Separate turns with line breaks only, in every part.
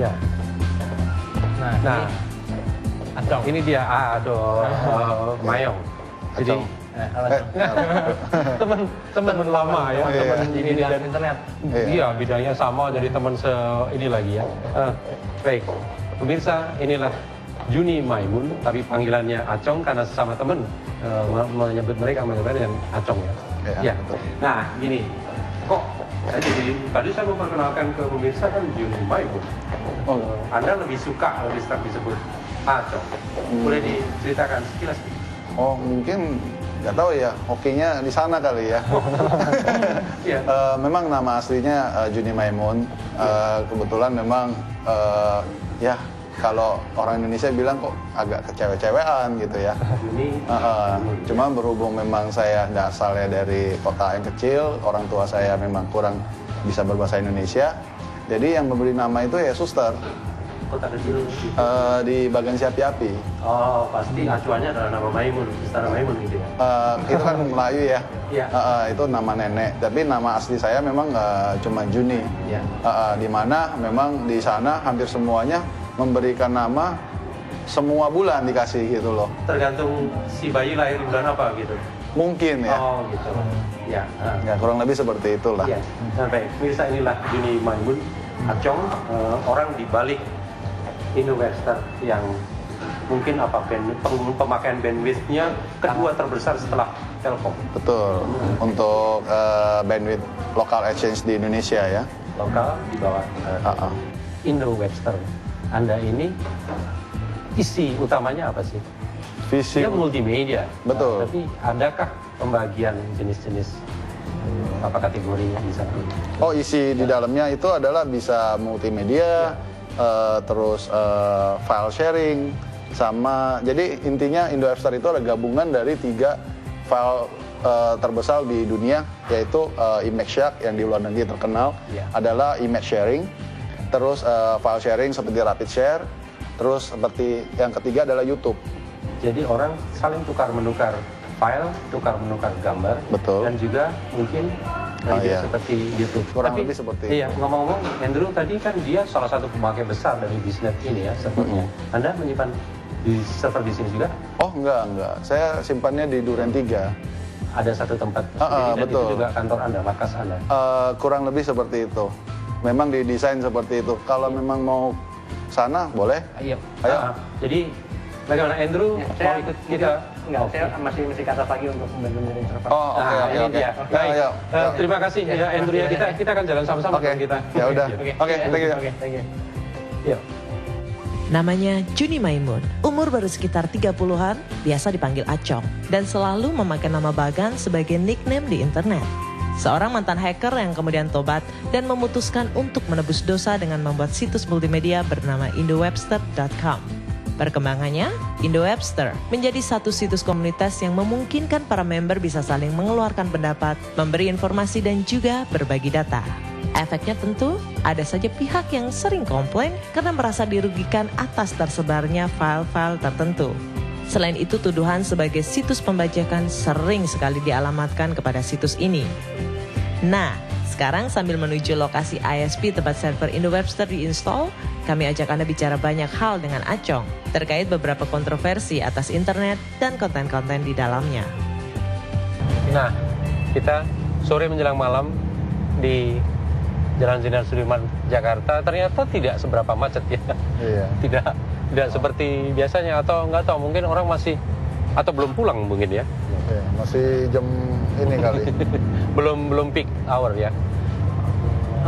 Ya. Nah, ini dia Mayong. Jadi teman lama ya, teman ini dan internet. Iya, bidangnya sama, jadi teman ini lagi ya. Baik, pemirsa, inilah Juni Maimun, tapi panggilannya Acong karena sesama teman menyebut mereka dengan Acong ya. Ya. Nah, gini, kok jadi tadi saya mau perkenalkan ke pemirsa kan Juni Maimun. Anda lebih suka disebut Acong. Boleh diceritakan sekilas?
Oh, mungkin nggak tahu ya, hokinya di sana kali ya. Memang nama aslinya Juni Maimun. Kebetulan memang ya kalau orang Indonesia bilang kok agak kecewe-cewean gitu ya. Cuma berhubung memang saya asalnya dari kota yang kecil, orang tua saya memang kurang bisa berbahasa Indonesia. Jadi yang memberi nama itu ya suster.
Kota kecil
di Bagan Siapi-api.
Oh, pasti acuannya adalah nama Maimun, Istana Maimun gitu ya?
Itu kan Melayu ya. Itu nama nenek. Tapi nama asli saya memang cuma Juni. Di mana memang di sana hampir semuanya memberikan nama semua bulan dikasih gitu loh.
Tergantung si bayi lahir di bulan apa gitu?
Mungkin ya.
Oh gitu. Ya,
kurang lebih seperti itulah.
Ya. Sampai pemirsa, inilah Juni Maimun, Acong, orang di balik Indo Webster yang mungkin pemakaian bandwidth-nya kedua terbesar setelah Telkom.
Betul. Untuk bandwidth lokal exchange di Indonesia ya.
Lokal di bawah Indo Webster. Anda ini isi utamanya apa sih?
Visi.
Dia multimedia.
Betul.
Tapi adakah pembagian jenis-jenis apa kategorinya di sana?
Oh, isi di dalamnya itu adalah bisa multimedia. Terus file sharing sama, jadi intinya Indo Webster itu adalah gabungan dari 3 file terbesar di dunia, yaitu Image Shark yang di luar negeri terkenal adalah image sharing, terus file sharing seperti Rapid Share, terus seperti yang ketiga adalah YouTube.
Jadi orang saling tukar-menukar file, tukar-menukar gambar.
Betul.
Dan juga mungkin seperti YouTube.
Kurang lebih seperti itu.
Iya, ngomong-ngomong, Andrew tadi kan dia salah satu pemakai besar dari Biznet ini ya, servernya. Anda menyimpan di server di sini juga?
Oh, enggak. Saya simpannya di Duren 3.
Ada satu tempat sendiri, dan
betul.
itu juga kantor Anda, markas Anda?
Kurang lebih seperti itu. Memang didesain seperti itu. Kalau memang mau sana, boleh?
Iya.
Ayo.
Jadi, bagaimana Andrew mau ikut kita?
Enggak, saya masih ke atas lagi untuk membenerin server.
Oh, oke.
Baik. Terima kasih ya Andrew ya. Kita akan jalan sama-sama dengan kita.
Ya udah. Oke, thank you.
Yuk.
Namanya Juni Maimun, umur baru sekitar 30-an, biasa dipanggil Acong, dan selalu memakai nama Bagan sebagai nickname di internet. Seorang mantan hacker yang kemudian tobat dan memutuskan untuk menebus dosa dengan membuat situs multimedia bernama indowebster.com. Perkembangannya, Indo Webster menjadi satu situs komunitas yang memungkinkan para member bisa saling mengeluarkan pendapat, memberi informasi dan juga berbagi data. Efeknya tentu, ada saja pihak yang sering komplain karena merasa dirugikan atas tersebarnya file-file tertentu. Selain itu, tuduhan sebagai situs pembajakan sering sekali dialamatkan kepada situs ini. Nah, sekarang sambil menuju lokasi ISP tempat server Indo Webster diinstal, kami ajak Anda bicara banyak hal dengan Acong terkait beberapa kontroversi atas internet dan konten-konten di dalamnya.
Nah, kita sore menjelang malam di Jalan Jenderal Sudirman, Jakarta, ternyata tidak seberapa macet ya.
Iya.
Tidak seperti biasanya, atau nggak tahu, mungkin orang masih atau belum pulang mungkin ya.
Masih jam ini kali.
belum peak hour ya.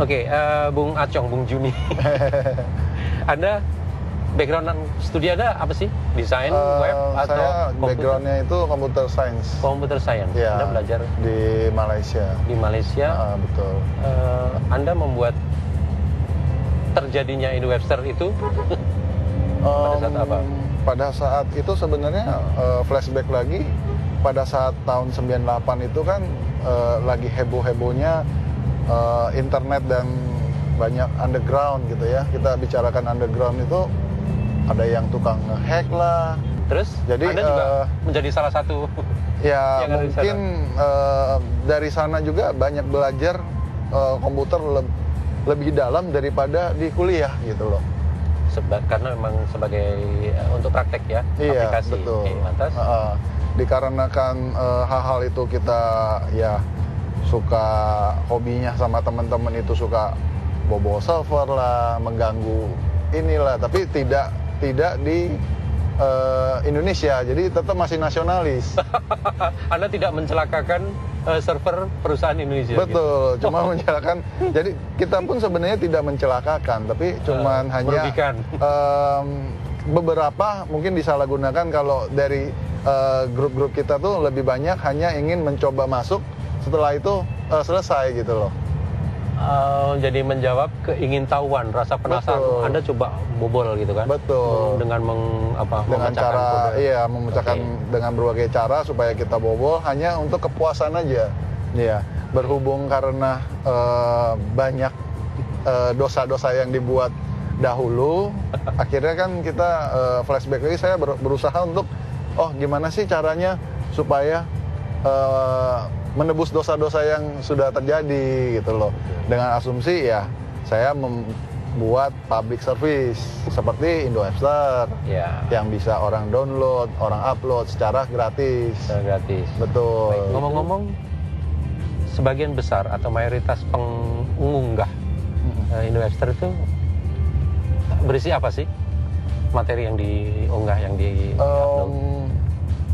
Oke, Bung Acong, Bung Juni. Anda background studi Anda apa sih? Desain web atau
saya
komputer?
backgroundnya itu computer science.
Computer science.
Ya,
Anda belajar
di Malaysia.
Di Malaysia.
Betul.
Anda membuat terjadinya Indo Webster itu pada saat apa?
Pada saat itu sebenarnya flashback lagi pada saat tahun 98 itu kan lagi heboh-hebohnya internet dan banyak underground gitu ya. Kita bicarakan underground itu ada yang tukang nge-hack lah.
Terus
jadi
Anda juga menjadi salah satu
ya mungkin dari sana juga banyak belajar komputer lebih dalam daripada di kuliah gitu loh.
karena memang sebagai untuk praktek ya,
Iya,
aplikasi.
betul.
Oke, lantas?
Dikarenakan hal-hal itu kita ya suka hobinya sama teman-teman itu suka bobo server lah, mengganggu inilah, tapi tidak di Indonesia, jadi tetap masih nasionalis.
Anda tidak mencelakakan server perusahaan Indonesia.
Betul, cuma mencelakakan. Jadi kita pun sebenarnya tidak mencelakakan, tapi cuman hanya
merugikan.
Beberapa mungkin disalahgunakan. Kalau dari grup-grup kita tuh lebih banyak hanya ingin mencoba masuk, setelah itu selesai gitu loh.
Jadi menjawab keingintahuan, rasa penasaran.
Betul.
Anda coba bobol gitu kan?
Betul.
Dengan
Dengan
memecahkan
cara
kode.
memecahkan
Oke.
dengan berbagai cara supaya kita bobol hanya untuk kepuasan aja. Iya, berhubung karena banyak dosa-dosa yang dibuat dahulu, akhirnya kan kita flashback lagi. Saya berusaha untuk gimana sih caranya supaya menebus dosa-dosa yang sudah terjadi gitu loh. Dengan asumsi ya saya membuat public service seperti Indo-Webster
Ya.
yang bisa orang download, orang upload secara gratis.
Gratis.
Betul.
Baik, ngomong-ngomong, sebagian besar atau mayoritas pengunggah Indo-Webster itu berisi apa sih? Materi yang diunggah, yang di-upload?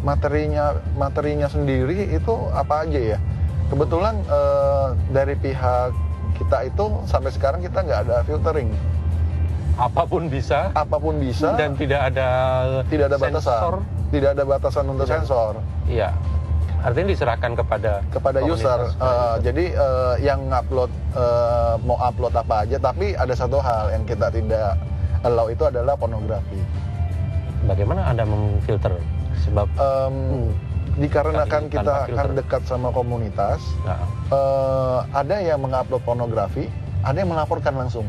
Materinya sendiri itu apa aja ya? Kebetulan dari pihak kita itu sampai sekarang kita nggak ada filtering.
Apapun bisa.
Apapun bisa.
Dan tidak ada
Tidak ada
sensor.
batasan. Tidak ada batasan untuk sensor.
Iya. Artinya diserahkan kepada
User. Jadi yang upload mau upload apa aja, tapi ada satu hal yang kita tidak allow, itu adalah pornografi.
Bagaimana Anda memfilter? Sebab
Dikarenakan
tanpa
kita
filter.
akan dekat sama komunitas, ada yang mengupload pornografi, ada yang melaporkan langsung.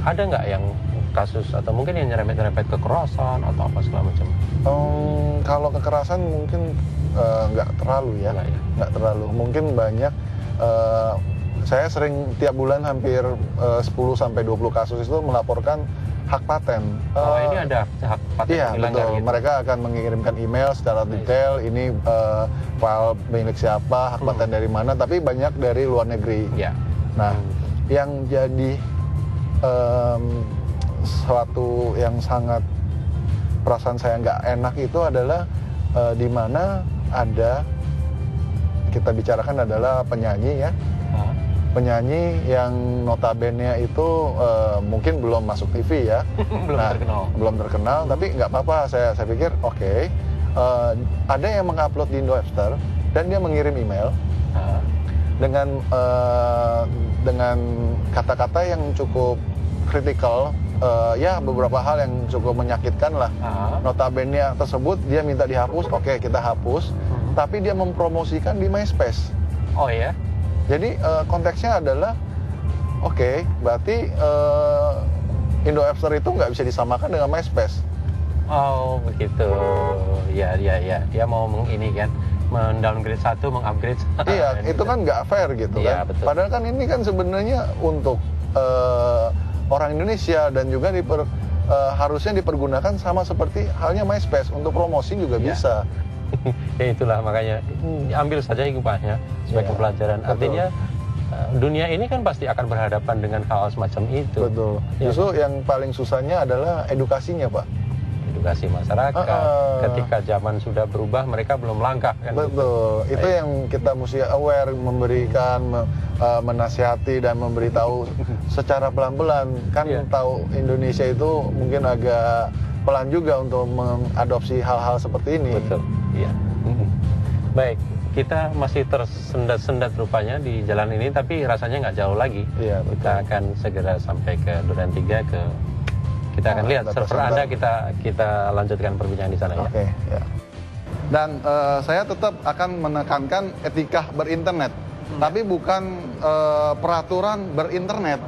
ada nggak yang kasus atau mungkin yang nyerempet-nyerempet kekerasan atau apa segala macam?
Kalau kekerasan mungkin nggak terlalu ya,
Nggak ya?
nggak terlalu. Mungkin banyak. Saya sering tiap bulan hampir 10-20 kasus itu melaporkan hak paten.
Ini ada hak paten
Iya,
yang dilanggar
betul.
gitu.
Mereka akan mengirimkan email secara detail, ini file milik siapa, hak paten dari mana, tapi banyak dari luar negeri.
Ya.
Nah, yang jadi suatu yang sangat perasaan saya nggak enak itu adalah di mana ada, kita bicarakan adalah penyanyi ya, penyanyi yang notabene itu mungkin belum masuk TV ya, belum terkenal, tapi nggak apa-apa. Saya pikir oke, ada yang mengupload di Indo-Webster dan dia mengirim email dengan kata-kata yang cukup kritikal, ya beberapa hal yang cukup menyakitkan lah. Notabene tersebut dia minta dihapus, oke kita hapus, tapi dia mempromosikan di MySpace.
Oh ya?
Jadi konteksnya adalah, oke, berarti Indo-Webster itu nggak bisa disamakan dengan MySpace.
Oh begitu. Ya. Dia mau ini kan, mendowngrade satu, mengupgrade.
Iya, itu kan nggak fair gitu
Iya,
kan.
betul.
Padahal kan ini kan sebenarnya untuk orang Indonesia dan juga harusnya dipergunakan sama seperti halnya MySpace, untuk promosi juga
Iya.
bisa.
Ya itulah makanya ambil saja hikmahnya sebagai
Ya,
pelajaran.
betul.
Artinya dunia ini kan pasti akan berhadapan dengan hal semacam itu.
Betul.
Ya,
Justru yang paling susahnya adalah edukasinya, Pak.
edukasi masyarakat. Ketika zaman sudah berubah, mereka belum langkah kan.
Betul. Itu yang kita mesti aware, memberikan, menasihati dan memberitahu secara pelan-pelan. Kan
Iya.
tahu Indonesia itu mungkin agak pelan juga untuk mengadopsi hal-hal seperti ini.
Betul. Iya. Baik, kita masih tersendat-sendat rupanya di jalan ini, tapi rasanya nggak jauh lagi.
Iya, betul.
Kita akan segera sampai ke Duren 3 kita akan lihat
data
server
center.
Anda, kita lanjutkan perbincangan di sana ya.
Oke, ya. Dan saya tetap akan menekankan etika berinternet, tapi bukan peraturan berinternet.